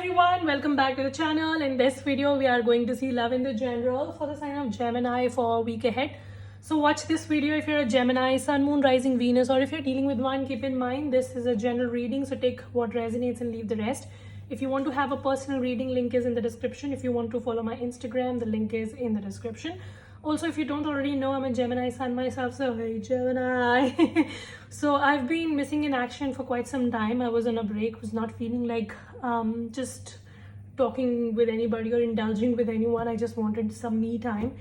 everyone, welcome back to the channel. In this video we are going to see love in the general for the sign of Gemini for a week ahead. So watch this video if you're a Gemini, Sun, Moon, Rising, Venus, or if you're dealing with one, keep in mind this is a general reading, so take what resonates and leave the rest. If you want to have a personal reading, link is in the description. If you want to follow my Instagram, the link is in the description. Also, if you don't already know, I'm a Gemini Sun myself, so hey Gemini. So I've been missing in action for quite some time. I was on a break, was not feeling like just talking with anybody or indulging with anyone. I just wanted some me time.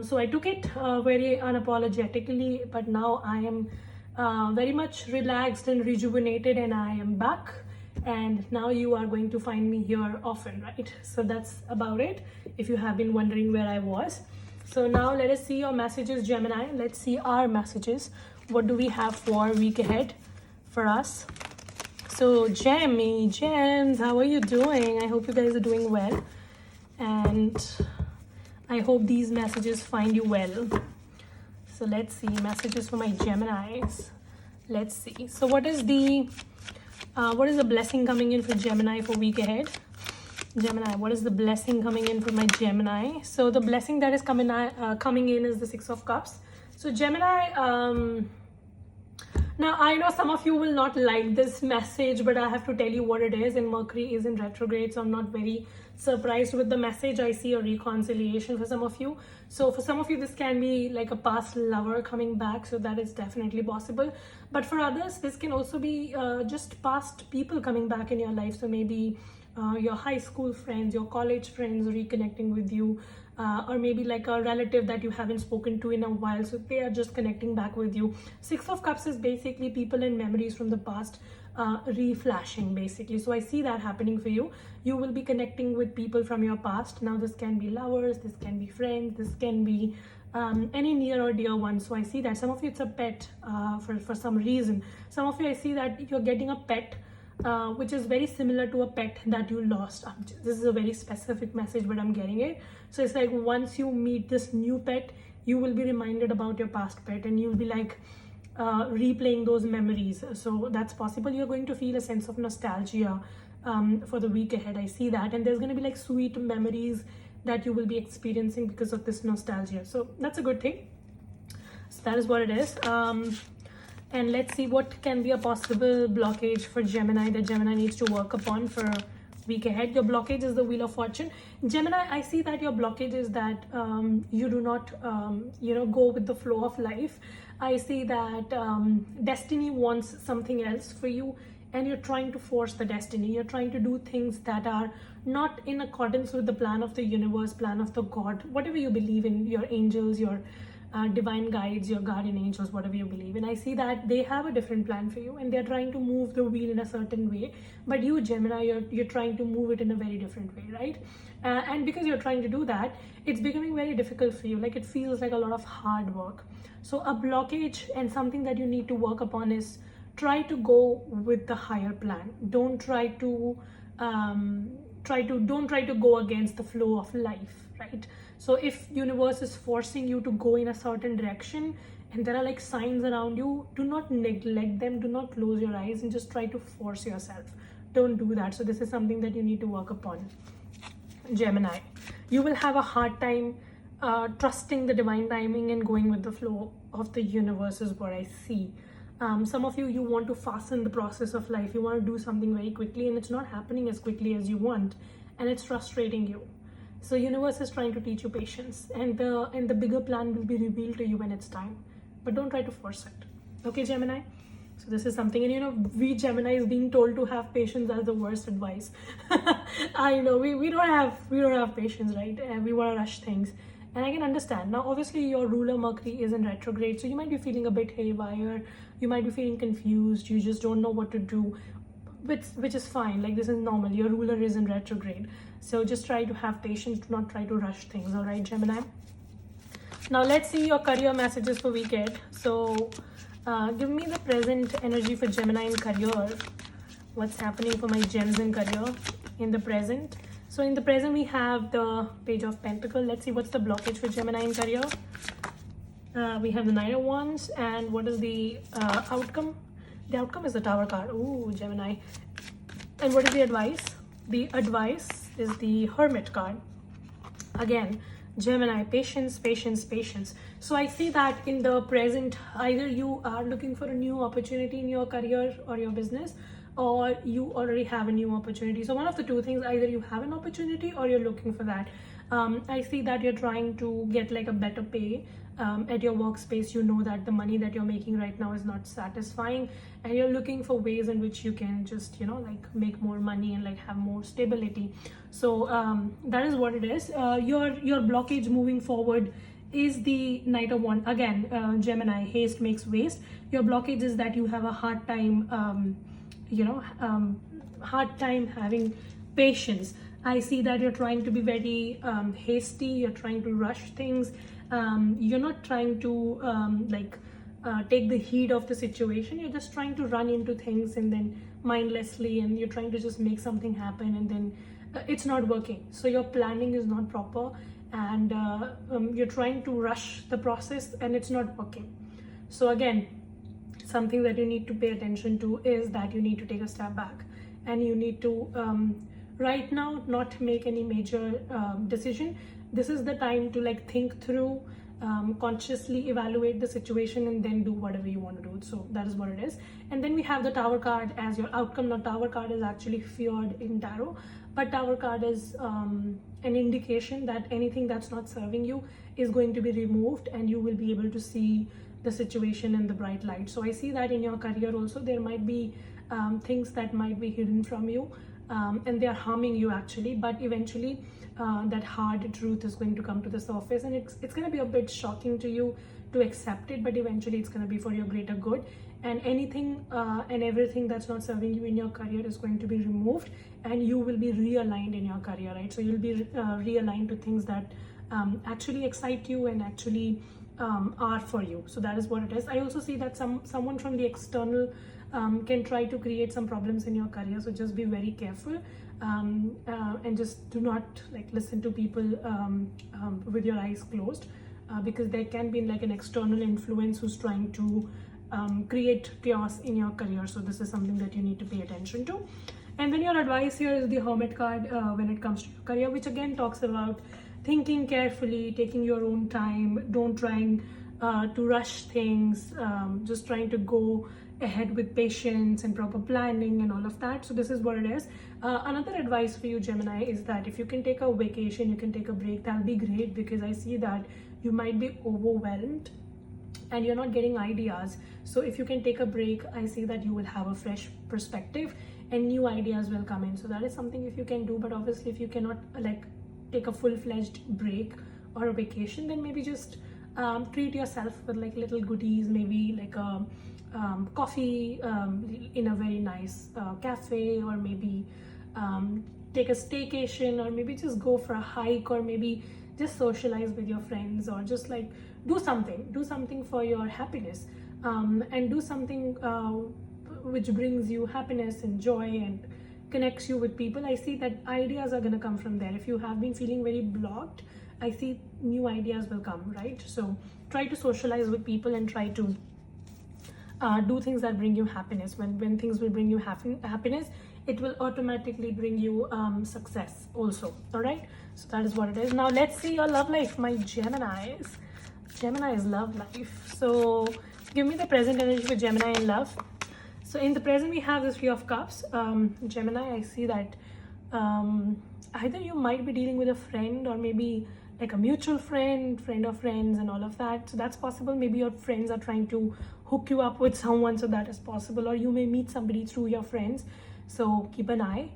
So I took it very unapologetically, but now I am very much relaxed and rejuvenated, and I am back. And now you are going to find me here often, right? So that's about it, if you have been wondering where I was. So now let us see your messages, Gemini. Let's see our messages. What do we have for a week ahead for us? So Gems, how are you doing? I hope you guys are doing well. And I hope these messages find you well. So let's see, messages for my Geminis. Let's see. So what is the blessing coming in for Gemini for week ahead? Gemini, what is the blessing coming in for my Gemini? So the blessing that is coming in is the Six of Cups. So Gemini, now I know some of you will not like this message, but I have to tell you what it is. And Mercury is in retrograde, so I'm not very surprised with the message. I see a reconciliation for some of you. So for some of you, this can be like a past lover coming back, so that is definitely possible. But for others, this can also be just past people coming back in your life. So maybe your high school friends, your college friends reconnecting with you, or maybe like a relative that you haven't spoken to in a while, so they are just connecting back with you. Six of Cups is basically people and memories from the past reflashing, basically. So I see that happening for you. You will be connecting with people from your past. Now this can be lovers, this can be friends, this can be any near or dear one. So I see that some of you it's a pet for some reason. Some of you I see that you're getting a pet which is very similar to a pet that you lost. This is a very specific message, but I'm getting it. So it's like once you meet this new pet, you will be reminded about your past pet, and you'll be like replaying those memories. So that's possible. You're going to feel a sense of nostalgia for the week ahead. I see that, and there's going to be like sweet memories that you will be experiencing because of this nostalgia. So that's a good thing. So that is what it is. And let's see what can be a possible blockage for Gemini that Gemini needs to work upon for a week ahead. Your blockage is the Wheel of Fortune. Gemini, I see that your blockage is that you do not, go with the flow of life. I see that destiny wants something else for you, and you're trying to force the destiny. You're trying to do things that are not in accordance with the plan of the universe, plan of the God, whatever you believe in, your angels, your divine guides, your guardian angels, whatever you believe in. I see that they have a different plan for you, and they're trying to move the wheel in a certain way, but you Gemini, you're trying to move it in a very different way, right? And because you're trying to do that, it's becoming very difficult for you. Like it feels like a lot of hard work. So a blockage and something that you need to work upon is try to go with the higher plan. Don't try to go against the flow of life, right? So if universe is forcing you to go in a certain direction and there are like signs around you, do not neglect them. Do not close your eyes and just try to force yourself. Don't do that. So this is something that you need to work upon, Gemini. You will have a hard time trusting the divine timing and going with the flow of the universe is what I see. Some of you want to fasten the process of life. You want to do something very quickly, and it's not happening as quickly as you want, and it's frustrating you. So universe is trying to teach you patience, and the bigger plan will be revealed to you when it's time. But don't try to force it. Okay, Gemini? So this is something, and we Gemini is being told to have patience as the worst advice. I know we don't have patience, right? And we want to rush things. And I can understand. Now, obviously, your ruler Mercury is in retrograde, so you might be feeling a bit haywire. You might be feeling confused. You just don't know what to do, which is fine. Like, this is normal. Your ruler is in retrograde. So just try to have patience. Do not try to rush things, all right, Gemini? Now, let's see your career messages for weekend. So, give me the present energy for Gemini in career. What's happening for my gems in career in the present? So in the present, we have the Page of Pentacles. Let's see what's the blockage for Gemini in career. We have the Knight of Wands, and what is the outcome? The outcome is the Tower card. Ooh, Gemini. And what is the advice? The advice is the Hermit card. Again, Gemini, patience, patience, patience. So I see that in the present, either you are looking for a new opportunity in your career or your business, or you already have a new opportunity. So one of the two things, either you have an opportunity or you're looking for that. I see that you're trying to get like a better pay at your workspace. You know that the money that you're making right now is not satisfying, and you're looking for ways in which you can just, you know, like make more money and like have more stability. So that is what it is. Your blockage moving forward is the Knight of Wands. Again, Gemini, haste makes waste. Your blockage is that you have a hard time hard time having patience. I see that you're trying to be very hasty, you're trying to rush things, you're not trying to take the heat of the situation, you're just trying to run into things and then mindlessly, and you're trying to just make something happen, and then it's not working. So your planning is not proper, and you're trying to rush the process and it's not working. So again, something that you need to pay attention to is that you need to take a step back, and you need to right now not make any major decision. This is the time to like think through, consciously evaluate the situation, and then do whatever you want to do. So that is what it is. And then we have the Tower card as your outcome. Now Tower card is actually feared in tarot, but Tower card is an indication that anything that's not serving you is going to be removed, and you will be able to see the situation in the bright light. So I see that in your career also there might be things that might be hidden from you, and they are harming you actually, but eventually that hard truth is going to come to the surface, and it's going to be a bit shocking to you to accept it, but eventually it's going to be for your greater good, and anything and everything that's not serving you in your career is going to be removed, and you will be realigned in your career, right? So you'll be realigned to things that actually excite you and actually are for you. So that is what it is. I also see that someone from the external can try to create some problems in your career, so just be very careful, and just do not like listen to people with your eyes closed, because there can be like an external influence who's trying to create chaos in your career. So this is something that you need to pay attention to. And then your advice here is the Hermit card when it comes to your career, which again talks about thinking carefully, taking your own time, don't trying to rush things, just trying to go ahead with patience and proper planning and all of that. So this is what it is. Another advice for you, Gemini, is that if you can take a vacation, you can take a break, that'll be great, because I see that you might be overwhelmed and you're not getting ideas. So if you can take a break, I see that you will have a fresh perspective and new ideas will come in. So that is something if you can do. But obviously if you cannot like take a full-fledged break or a vacation, then maybe just treat yourself with like little goodies, maybe like a coffee in a very nice cafe, or maybe take a staycation, or maybe just go for a hike, or maybe just socialize with your friends, or just like do something for your happiness, and do something which brings you happiness and joy and connects you with people. I see that ideas are going to come from there. If you have been feeling very blocked, I see new ideas will come, right? So try to socialize with people and try to do things that bring you happiness. When things will bring you happiness, it will automatically bring you success also. All right, so that is what it is. Now let's see your love life, my Gemini's love life. So give me the present energy for Gemini in love. So in the present we have the Three of Cups. Gemini, I see that either you might be dealing with a friend, or maybe like a mutual friend of friends and all of that. So that's possible. Maybe your friends are trying to hook you up with someone, so that is possible. Or you may meet somebody through your friends, so keep an eye.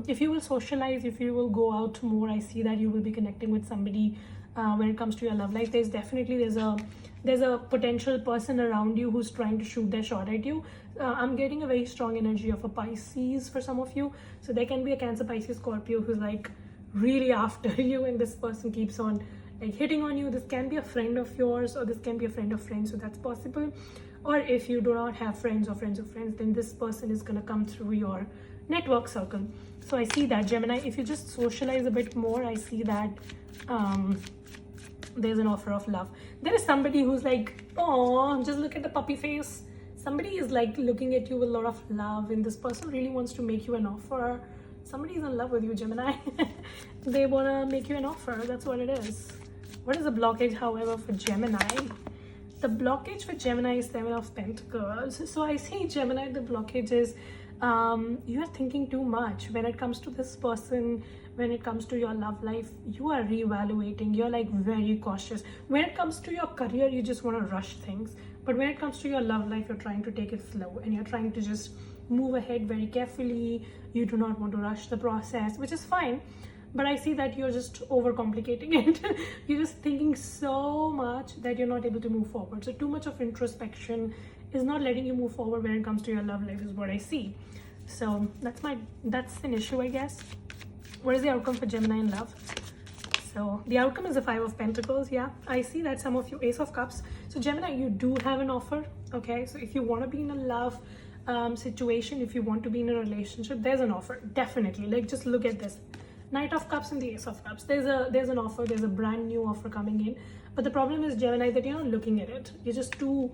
If you will socialize, if you will go out more, I see that you will be connecting with somebody. When it comes to your love life, there's a potential person around you who's trying to shoot their shot at you. I'm getting a very strong energy of a Pisces for some of you. So there can be a Cancer, Pisces, Scorpio who's like really after you, and this person keeps on like hitting on you. This can be a friend of yours, or this can be a friend of friends, so that's possible. Or if you do not have friends or friends of friends, then this person is going to come through your network circle. So I see that, Gemini, if you just socialize a bit more, I see that there's an offer of love. There is somebody who's like, oh, just look at the puppy face. Somebody is like looking at you with a lot of love, and this person really wants to make you an offer. Somebody's in love with you, Gemini. They want to make you an offer. That's what it is. What is the blockage, however, for Gemini? The blockage for Gemini is 7 of Pentacles. So I see, Gemini, the blockage is you are thinking too much when it comes to this person. When it comes to your love life, you are reevaluating. You're like very cautious. When it comes to your career, you just want to rush things. But when it comes to your love life, you're trying to take it slow and you're trying to just move ahead very carefully. You do not want to rush the process, which is fine. But I see that you're just overcomplicating it. You're just thinking so much that you're not able to move forward. So too much of introspection is not letting you move forward when it comes to your love life, is what I see. So that's an issue, I guess. What is the outcome for Gemini in love? So the outcome is the 5 of Pentacles. Yeah, I see that some of you, Ace of Cups. So Gemini, you do have an offer. Okay, so if you want to be in a love situation, if you want to be in a relationship, there's an offer, definitely. Like, just look at this. Knight of Cups and the Ace of Cups. There's an offer. There's a brand new offer coming in. But the problem is, Gemini, that you're not looking at it. You're just too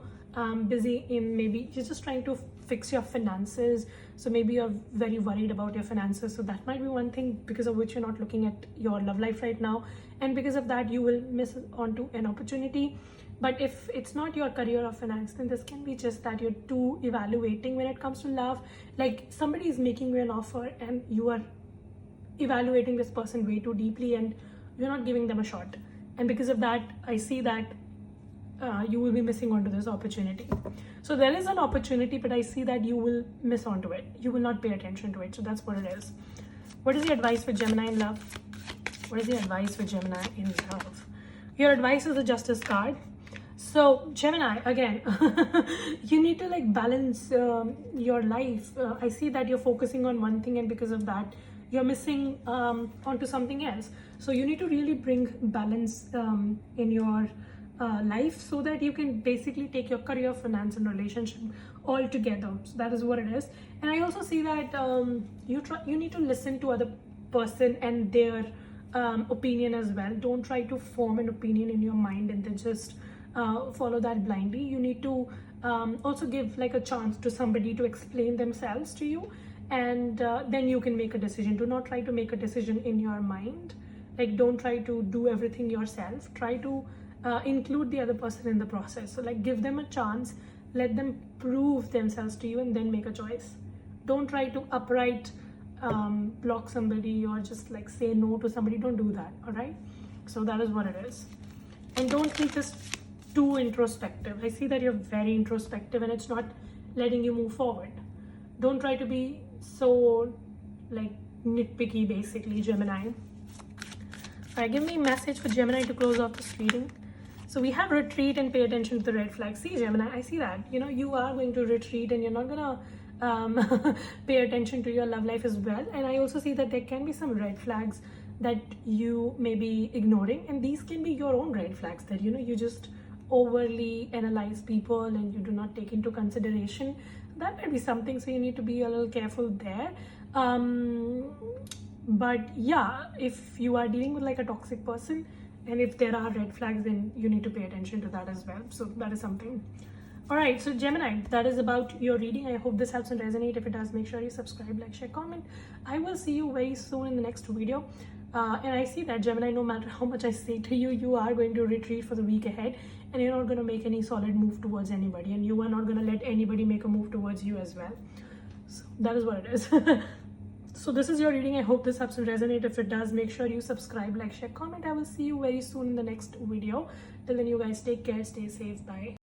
busy in, maybe you're just trying to fix your finances. So maybe you're very worried about your finances. So that might be one thing because of which you're not looking at your love life right now. And because of that, you will miss onto an opportunity. But if it's not your career or finance, then this can be just that you're too evaluating when it comes to love. Like, somebody is making you an offer and you are evaluating this person way too deeply and you're not giving them a shot. And because of that, I see that you will be missing onto this opportunity. So there is an opportunity, but I see that you will miss onto it. You will not pay attention to it. So that's what it is. What is the advice for Gemini in love? What is the advice for Gemini in love? Your advice is the Justice card. So Gemini, again, you need to like balance your life. I see that you're focusing on one thing and because of that, you're missing onto something else. So you need to really bring balance in your life so that you can basically take your career, finance and relationship all together. So that is what it is. And I also see that you need to listen to other person and their opinion as well. Don't try to form an opinion in your mind and then just follow that blindly. You need to also give like a chance to somebody to explain themselves to you, and then you can make a decision. Do not try to make a decision in your mind. Like, don't try to do everything yourself. Try to include the other person in the process. So like, give them a chance, let them prove themselves to you, and then make a choice. Don't try to upright block somebody or just like say no to somebody. Don't do that. All right, so that is what it is. And don't make this too introspective. I see that you're very introspective and it's not letting you move forward. Don't try to be so like nitpicky, basically, Gemini. All right, give me a message for Gemini to close off this reading. So we have retreat and pay attention to the red flag. See, Gemini, I see that, you know, you are going to retreat and you're not gonna pay attention to your love life as well. And I also see that there can be some red flags that you may be ignoring, and these can be your own red flags that, you know, you just overly analyze people and you do not take into consideration. That might be something, so you need to be a little careful there. But yeah, if you are dealing with like a toxic person and if there are red flags, then you need to pay attention to that as well. So that is something. All right, so Gemini, that is about your reading. I hope this helps and resonate. If it does, make sure you subscribe, like, share, comment. I will see you very soon in the next video. And I see that, Gemini, no matter how much I say to you, you are going to retreat for the week ahead and you're not going to make any solid move towards anybody, and you are not going to let anybody make a move towards you as well. So that is what it is. So this is your reading. I hope this helps and resonate. If it does, make sure you subscribe, like, share, comment. I will see you very soon in the next video. Till then, you guys take care, stay safe, bye.